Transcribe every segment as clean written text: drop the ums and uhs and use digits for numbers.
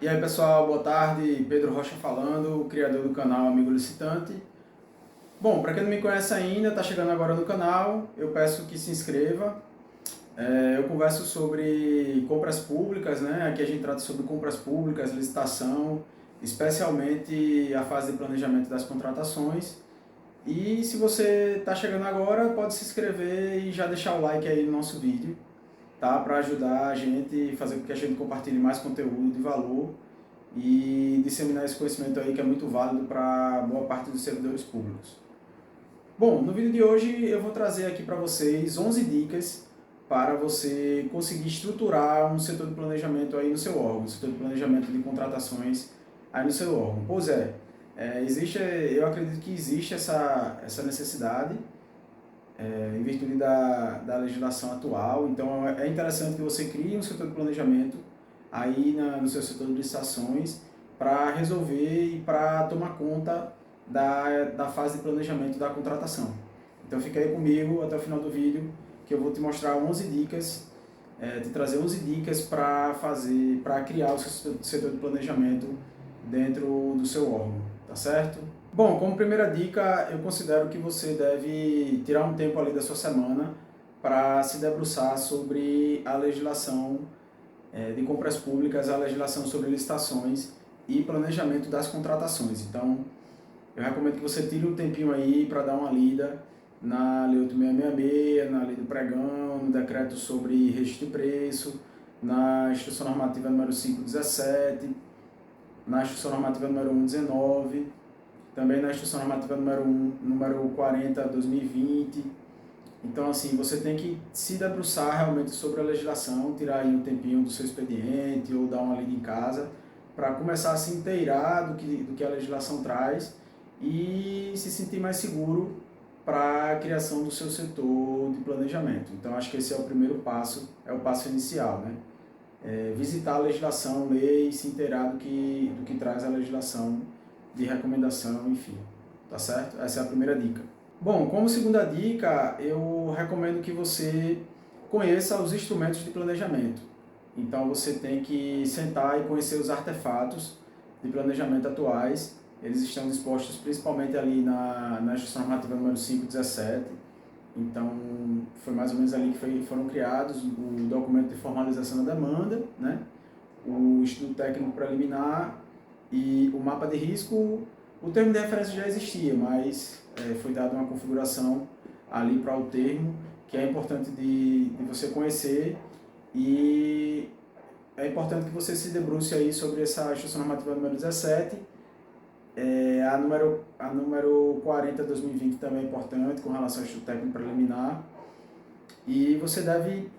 E aí pessoal, boa tarde, Pedro Rocha falando, criador do canal Amigo Licitante. Bom, para quem não me conhece ainda, está chegando agora no canal, eu peço que se inscreva. Eu converso sobre compras públicas, né? Aqui a gente trata sobre compras públicas, licitação, especialmente a fase de planejamento das contratações. E se você está chegando agora, pode se inscrever e já deixar o like aí no nosso vídeo, tá? Para ajudar a gente, fazer com que a gente compartilhe mais conteúdo de valor e disseminar esse conhecimento aí que é muito válido para boa parte dos servidores públicos. Bom, no vídeo de hoje eu vou trazer aqui para vocês 11 dicas para você conseguir estruturar um setor de planejamento aí no seu órgão, um setor de planejamento de contratações aí no seu órgão. Pois eu acredito que existe essa necessidade em virtude da legislação atual, então é interessante que você crie um setor de planejamento aí no seu setor de licitações para resolver e para tomar conta da fase de planejamento da contratação. Então fica aí comigo até o final do vídeo que eu vou te mostrar 11 dicas, te trazer 11 dicas para criar o seu setor de planejamento dentro do seu órgão, tá certo? Bom, como primeira dica, eu considero que você deve tirar um tempo ali da sua semana para se debruçar sobre a legislação de compras públicas, a legislação sobre licitações e planejamento das contratações. Então, eu recomendo que você tire um tempinho aí para dar uma lida na Lei 8666, na Lei do Pregão, no Decreto sobre Registro de Preço, na Instrução Normativa número 517, na Instrução Normativa número 119, também na Instrução Normativa número 40/2020. Então, assim, você tem que se debruçar realmente sobre a legislação, tirar aí um tempinho do seu expediente ou dar uma lida em casa para começar a se inteirar do que a legislação traz e se sentir mais seguro para a criação do seu setor de planejamento. Então, acho que esse é o primeiro passo, é o passo inicial, né? Visitar a legislação, ler e se inteirar do que traz a legislação de recomendação, enfim, tá certo? Essa é a primeira dica. Bom, como segunda dica, eu recomendo que você conheça os instrumentos de planejamento. Então você tem que sentar e conhecer os artefatos de planejamento atuais. Eles estão dispostos principalmente ali na Instrução Normativa número 517. Então foi mais ou menos ali que foram criados o documento de formalização da demanda, né? O estudo técnico preliminar e o mapa de risco. O termo de referência já existia, mas foi dada uma configuração ali para o termo, que é importante de você conhecer, e é importante que você se debruce aí sobre essa Instrução Normativa número 17, a número 40/2020 também é importante com relação ao estudo técnico preliminar, e você deve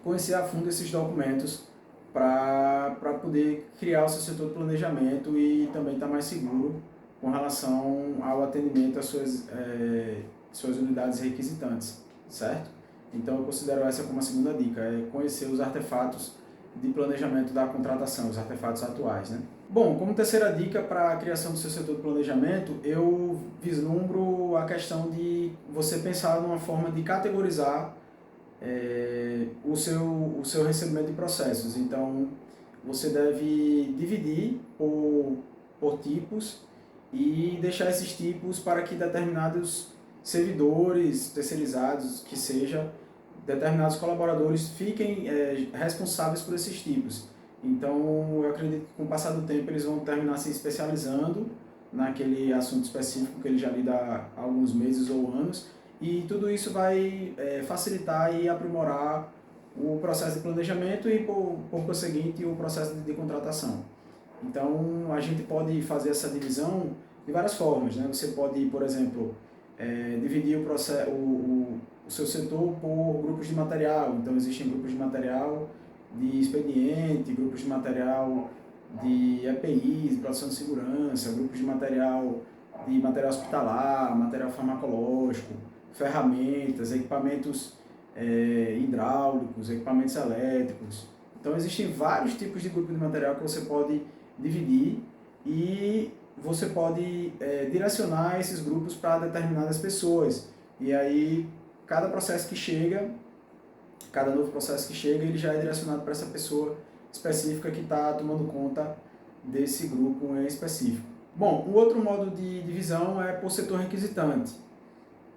conhecer a fundo esses documentos para poder criar o seu setor de planejamento e também estar mais seguro com relação ao atendimento às suas unidades requisitantes, certo? Então eu considero essa como a segunda dica, é conhecer os artefatos de planejamento da contratação, os artefatos atuais, né? Bom, como terceira dica para a criação do seu setor de planejamento, eu vislumbro a questão de você pensar numa forma de categorizar o seu recebimento de processos. Então, você deve dividir por tipos e deixar esses tipos para que determinados servidores terceirizados, que seja, determinados colaboradores fiquem responsáveis por esses tipos. Então, eu acredito que com o passar do tempo eles vão terminar se especializando naquele assunto específico que ele já lida há alguns meses ou anos, e tudo isso vai facilitar e aprimorar o processo de planejamento e, por conseguinte, o processo de contratação. Então, a gente pode fazer essa divisão de várias formas, né? Você pode, por exemplo, dividir o seu setor por grupos de material. Então, existem grupos de material de expediente, grupos de material de EPIs, de produção de segurança, grupos de material hospitalar, material farmacológico, ferramentas, equipamentos hidráulicos, equipamentos elétricos. Então existem vários tipos de grupo de material que você pode dividir e você pode direcionar esses grupos para determinadas pessoas. E aí cada novo processo que chega, ele já é direcionado para essa pessoa específica que está tomando conta desse grupo em específico. Bom, um outro modo de divisão é por setor requisitante.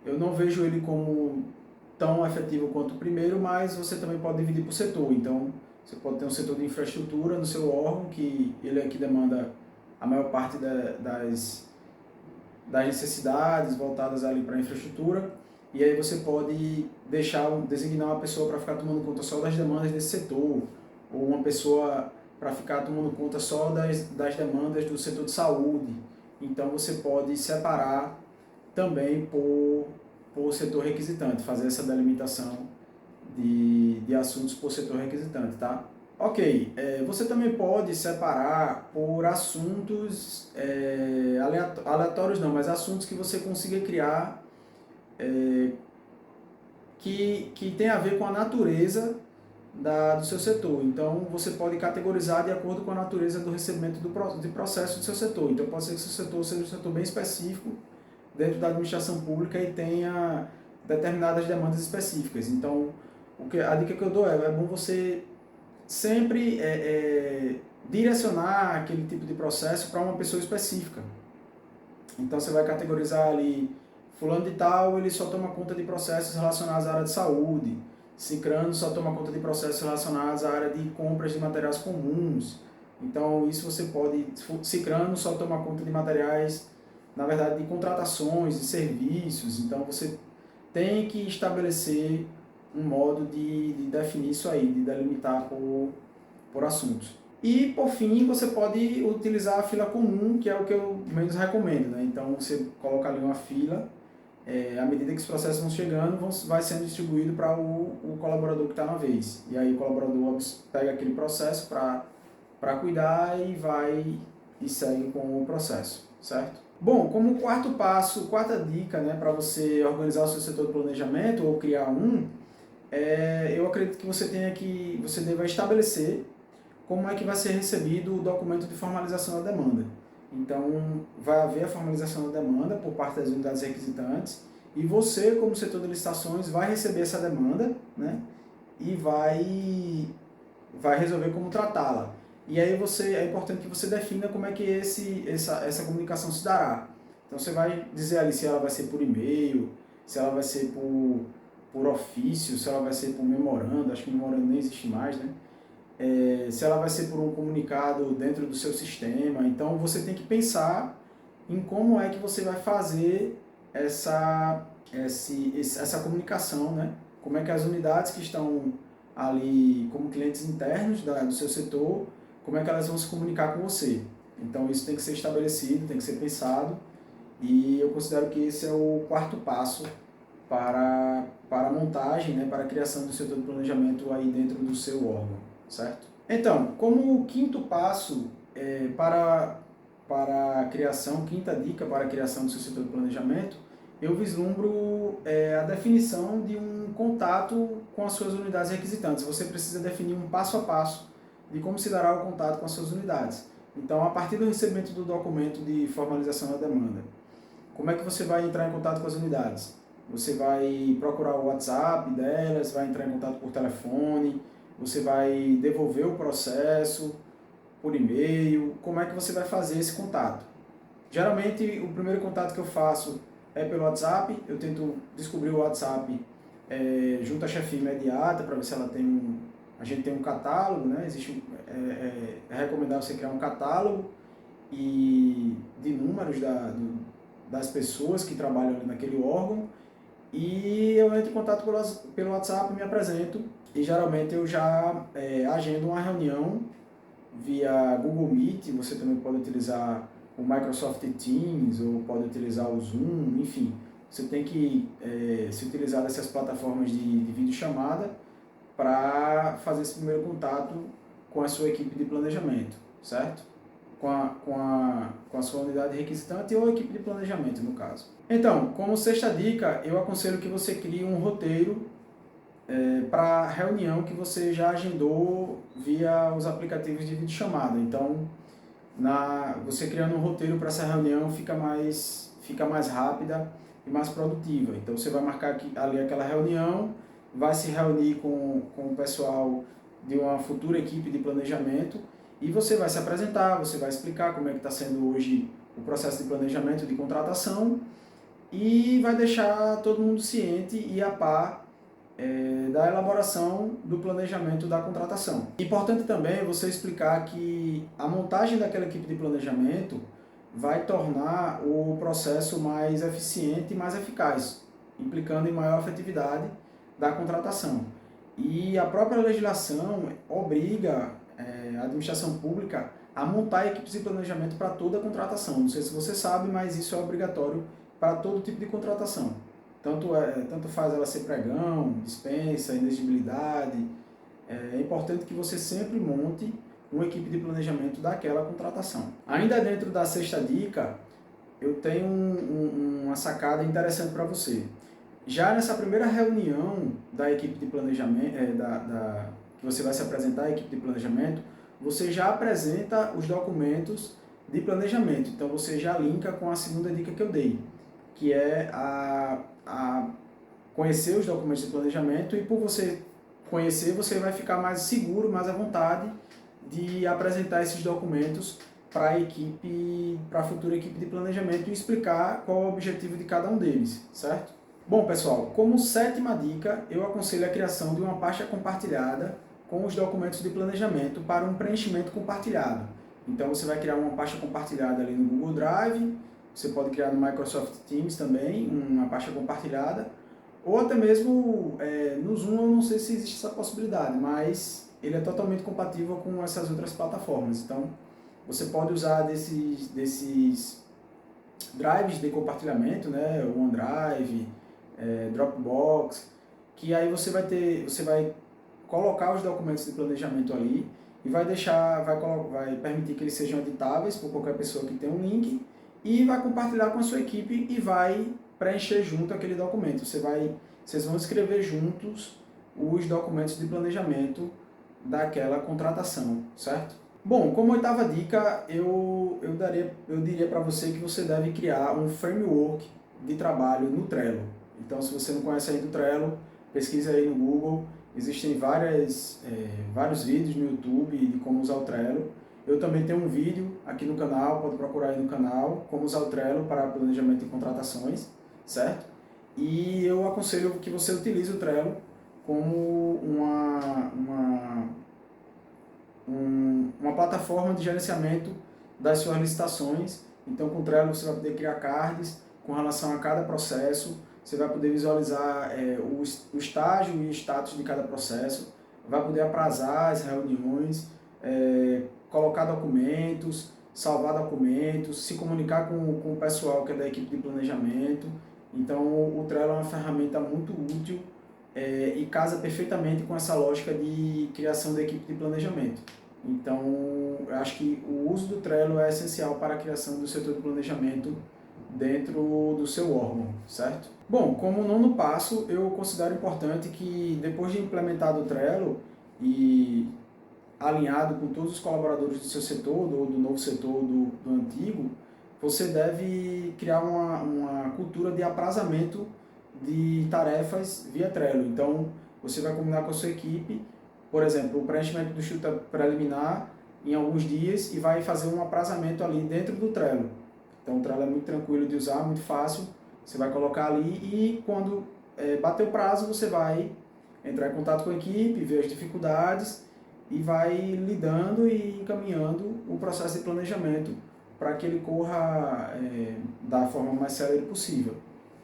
Eu não vejo ele como tão efetivo quanto o primeiro, mas você também pode dividir por setor. Então, você pode ter um setor de infraestrutura no seu órgão, que ele é que demanda a maior parte das necessidades voltadas ali para a infraestrutura, e aí você pode designar uma pessoa para ficar tomando conta só das demandas desse setor, ou uma pessoa para ficar tomando conta só das demandas do setor de saúde. Então você pode separar também por setor requisitante, fazer essa delimitação de assuntos por setor requisitante, tá? Ok, você também pode separar por assuntos aleatórios não, mas assuntos que você consiga criar que tem a ver com a natureza do seu setor. Então você pode categorizar de acordo com a natureza do recebimento de processo do seu setor. Então pode ser que o seu setor seja um setor bem específico dentro da administração pública e tenha determinadas demandas específicas. Então a dica que eu dou é bom você sempre direcionar aquele tipo de processo para uma pessoa específica. Então você vai categorizar ali, fulano de tal, ele só toma conta de processos relacionados à área de saúde, cicrano só toma conta de processos relacionados à área de compras de materiais comuns. Então isso você pode, cicrano só toma conta de materiais, na verdade, de contratações, de serviços. Então você tem que estabelecer um modo de definir isso aí, de delimitar por assuntos. E, por fim, você pode utilizar a fila comum, que é o que eu menos recomendo, né? Então, você coloca ali uma fila, à medida que os processos vão chegando, vai sendo distribuído para o colaborador que está na vez. E aí o colaborador pega aquele processo para cuidar e segue com o processo, certo? Bom, como quarta dica, né, para você organizar o seu setor de planejamento ou criar eu acredito que você deva estabelecer como é que vai ser recebido o documento de formalização da demanda. Então, vai haver a formalização da demanda por parte das unidades requisitantes e você, como setor de licitações, vai receber essa demanda, né, e vai resolver como tratá-la. E aí é importante que você defina como é que essa comunicação se dará. Então, você vai dizer ali se ela vai ser por e-mail, se ela vai ser por ofício, se ela vai ser por memorando, acho que memorando nem existe mais, né? Se ela vai ser por um comunicado dentro do seu sistema. Então você tem que pensar em como é que você vai fazer essa comunicação, né? Como é que as unidades que estão ali como clientes internos do seu setor, como é que elas vão se comunicar com você. Então isso tem que ser estabelecido, tem que ser pensado, e eu considero que esse é o quarto passo para a montagem, né, para a criação do setor de planejamento aí dentro do seu órgão, certo? Então, como quinto passo para a criação, quinta dica para a criação do seu setor de planejamento, eu vislumbro a definição de um contato com as suas unidades requisitantes. Você precisa definir um passo a passo de como se dará o contato com as suas unidades. Então, a partir do recebimento do documento de formalização da demanda, como é que você vai entrar em contato com as unidades? Você vai procurar o WhatsApp delas, vai entrar em contato por telefone, você vai devolver o processo por e-mail. Como é que você vai fazer esse contato? Geralmente, o primeiro contato que eu faço é pelo WhatsApp. Eu tento descobrir o WhatsApp junto à chefia imediata para ver se ela tem a gente tem um catálogo, né? É recomendável você criar um catálogo de números das pessoas que trabalham ali naquele órgão. E eu entro em contato pelo WhatsApp, me apresento e geralmente eu já agendo uma reunião via Google Meet. Você também pode utilizar o Microsoft Teams ou pode utilizar o Zoom, enfim. Você tem que se utilizar dessas plataformas de videochamada para fazer esse primeiro contato com a sua equipe de planejamento, certo? Com a sua unidade requisitante ou a equipe de planejamento, no caso. Então, como sexta dica, eu aconselho que você crie um roteiro para a reunião que você já agendou via os aplicativos de videochamada. Então, você criando um roteiro para essa reunião fica mais rápida e mais produtiva. Então, você vai marcar ali aquela reunião, vai se reunir com o pessoal de uma futura equipe de planejamento e você vai se apresentar, você vai explicar como é que está sendo hoje o processo de planejamento de contratação e vai deixar todo mundo ciente e a par da elaboração do planejamento da contratação. Importante também é você explicar que a montagem daquela equipe de planejamento vai tornar o processo mais eficiente e mais eficaz, implicando em maior efetividade da contratação. E a própria legislação obriga a administração pública a montar equipes de planejamento para toda a contratação. Não sei se você sabe, mas isso é obrigatório para todo tipo de contratação. Tanto faz ela ser pregão, dispensa, inexigibilidade. É importante que você sempre monte uma equipe de planejamento daquela contratação. Ainda dentro da sexta dica, eu tenho uma sacada interessante para você. Já nessa primeira reunião da equipe de planejamento, que você vai se apresentar à equipe de planejamento, você já apresenta os documentos de planejamento. Então você já linka com a segunda dica que eu dei, que é a conhecer os documentos de planejamento, e por você conhecer, você vai ficar mais seguro, mais à vontade de apresentar esses documentos para a equipe, para a futura equipe de planejamento e explicar qual é o objetivo de cada um deles, certo? Bom, pessoal, como sétima dica, eu aconselho a criação de uma pasta compartilhada com os documentos de planejamento para um preenchimento compartilhado. Então você vai criar uma pasta compartilhada ali no Google Drive, você pode criar no Microsoft Teams também, uma pasta compartilhada, ou até mesmo no Zoom. Eu não sei se existe essa possibilidade, mas ele é totalmente compatível com essas outras plataformas. Então, você pode usar desses drives de compartilhamento, né, o OneDrive, Dropbox, que aí você vai colocar os documentos de planejamento ali e vai permitir que eles sejam editáveis por qualquer pessoa que tenha um link, e vai compartilhar com a sua equipe e vai preencher junto aquele documento. Vocês vão escrever juntos os documentos de planejamento daquela contratação, certo? Bom, como oitava dica, eu diria para você que você deve criar um framework de trabalho no Trello. Então, se você não conhece ainda o Trello, pesquisa aí no Google. Existem vários vídeos no YouTube de como usar o Trello. Eu também tenho um vídeo aqui no canal, pode procurar aí no canal, como usar o Trello para planejamento de contratações, certo? E eu aconselho que você utilize o Trello como uma plataforma de gerenciamento das suas licitações. Então, com o Trello você vai poder criar cards com relação a cada processo, você vai poder visualizar o estágio e status de cada processo, vai poder aprazar as reuniões, colocar documentos, salvar documentos, se comunicar com o pessoal que é da equipe de planejamento. Então, o Trello é uma ferramenta muito útil e casa perfeitamente com essa lógica de criação da equipe de planejamento. Então, eu acho que o uso do Trello é essencial para a criação do setor de planejamento dentro do seu órgão, certo? Bom, como nono passo, eu considero importante que depois de implementado o Trello e alinhado com todos os colaboradores do seu setor, do novo setor, do antigo, você deve criar uma cultura de aprazamento de tarefas via Trello. Então, você vai combinar com a sua equipe, por exemplo, o preenchimento do estudo preliminar em alguns dias, e vai fazer um aprazamento ali dentro do Trello. Então, o Trello é muito tranquilo de usar, muito fácil. Você vai colocar ali e quando bater o prazo, você vai entrar em contato com a equipe, ver as dificuldades e vai lidando e encaminhando o processo de planejamento para que ele corra da forma mais célere possível,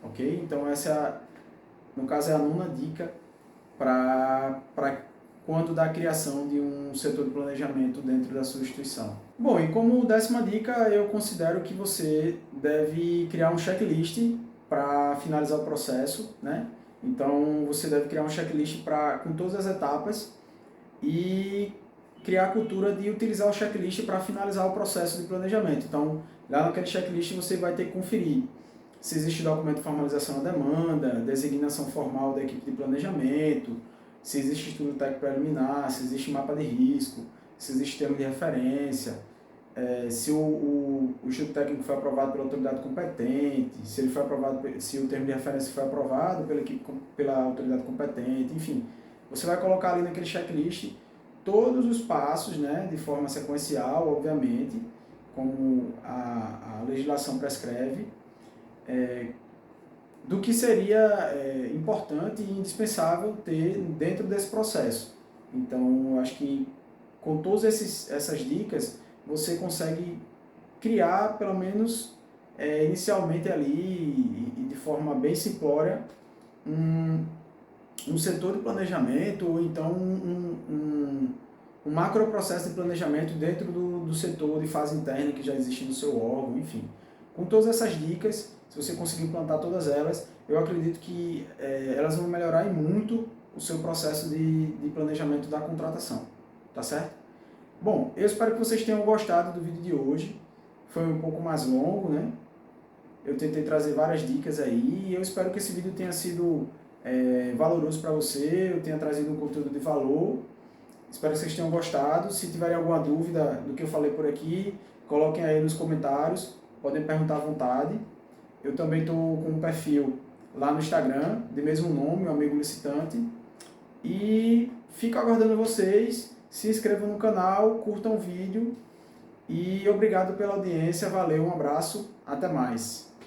ok? Então essa, no caso, é a nona dica para quando da criação de um setor de planejamento dentro da sua instituição. Bom, e como décima dica, eu considero que você deve criar um checklist para finalizar o processo, né? Então você deve criar um checklist com todas as etapas e criar a cultura de utilizar o checklist para finalizar o processo de planejamento. Então, lá naquele checklist você vai ter que conferir se existe documento de formalização da demanda, designação formal da equipe de planejamento, se existe estudo técnico preliminar, se existe mapa de risco, se existe termo de referência, se o estudo técnico foi aprovado pela autoridade competente, se o termo de referência foi aprovado pela autoridade competente, enfim. Você vai colocar ali naquele checklist todos os passos, né, de forma sequencial, obviamente, como a legislação prescreve, do que seria importante e indispensável ter dentro desse processo. Então, eu acho que com todas essas dicas, você consegue criar, pelo menos inicialmente ali, e de forma bem simplória, um setor de planejamento, ou então um macro processo de planejamento dentro do setor de fase interna que já existe no seu órgão, enfim. Com todas essas dicas, se você conseguir implantar todas elas, eu acredito que elas vão melhorar e muito o seu processo de planejamento da contratação, tá certo? Bom, eu espero que vocês tenham gostado do vídeo de hoje. Foi um pouco mais longo, né? Eu tentei trazer várias dicas aí e eu espero que esse vídeo tenha sido valoroso para você, eu tenha trazido um conteúdo de valor. Espero que vocês tenham gostado. Se tiverem alguma dúvida do que eu falei por aqui, coloquem aí nos comentários, podem perguntar à vontade. Eu também estou com um perfil lá no Instagram, de mesmo nome, o Amigo Licitante. E fico aguardando vocês, se inscrevam no canal, curtam o vídeo e obrigado pela audiência, valeu, um abraço, até mais.